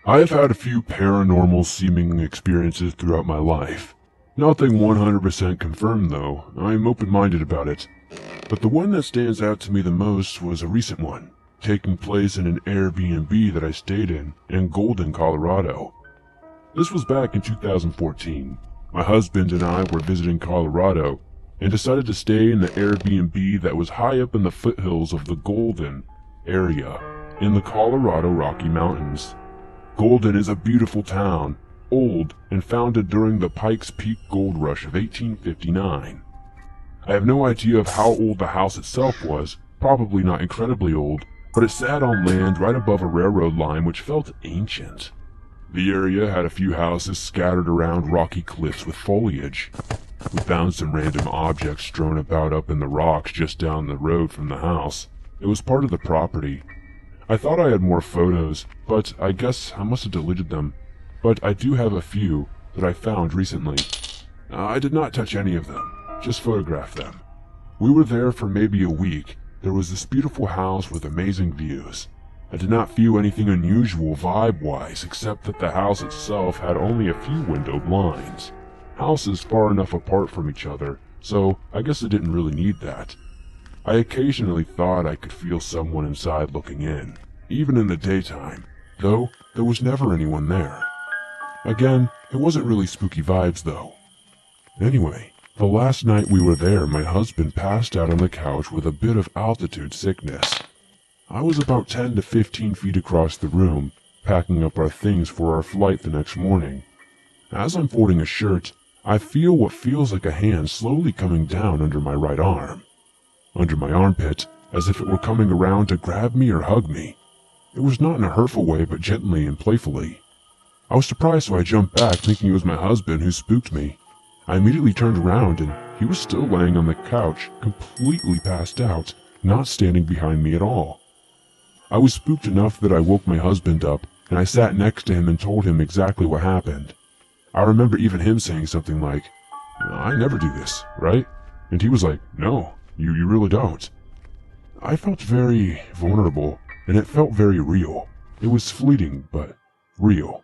I have had a few paranormal seeming experiences throughout my life. Nothing 100% confirmed though, I'm open-minded about it. But the one that stands out to me the most was a recent one, taking place in an Airbnb that I stayed in Golden, Colorado. This was back in 2014. My husband and I were visiting Colorado and decided to stay in the Airbnb that was high up in the foothills of the Golden area in the Colorado Rocky Mountains. Golden is a beautiful town, old and founded during the Pikes Peak Gold Rush of 1859. I have no idea of how old the house itself was, probably not incredibly old, but it sat on land right above a railroad line which felt ancient. The area had a few houses scattered around rocky cliffs with foliage. We found some random objects strewn about up in the rocks just down the road from the house. It was part of the property. I thought I had more photos, but I guess I must have deleted them. But I do have a few that I found recently. I did not touch any of them, just photographed them. We were there for maybe a week. There was this beautiful house with amazing views. I did not feel anything unusual vibe-wise, except that the house itself had only a few window blinds. Houses far enough apart from each other, so I guess it didn't really need that. I occasionally thought I could feel someone inside looking in, even in the daytime, though there was never anyone there. Again, it wasn't really spooky vibes though. Anyway, the last night we were there, my husband passed out on the couch with a bit of altitude sickness. I was about 10 to 15 feet across the room, packing up our things for our flight the next morning. As I'm folding a shirt, I feel what feels like a hand slowly coming down under my right arm. Under my armpit, as if it were coming around to grab me or hug me. It was not in a hurtful way, but gently and playfully. I was surprised, so I jumped back, thinking it was my husband who spooked me. I immediately turned around, and he was still laying on the couch, completely passed out, not standing behind me at all. I was spooked enough that I woke my husband up, and I sat next to him and told him exactly what happened. I remember even him saying something like, "I never do this, right?" And he was like, "No. You really don't." I felt very vulnerable, and it felt very real. It was fleeting, but real.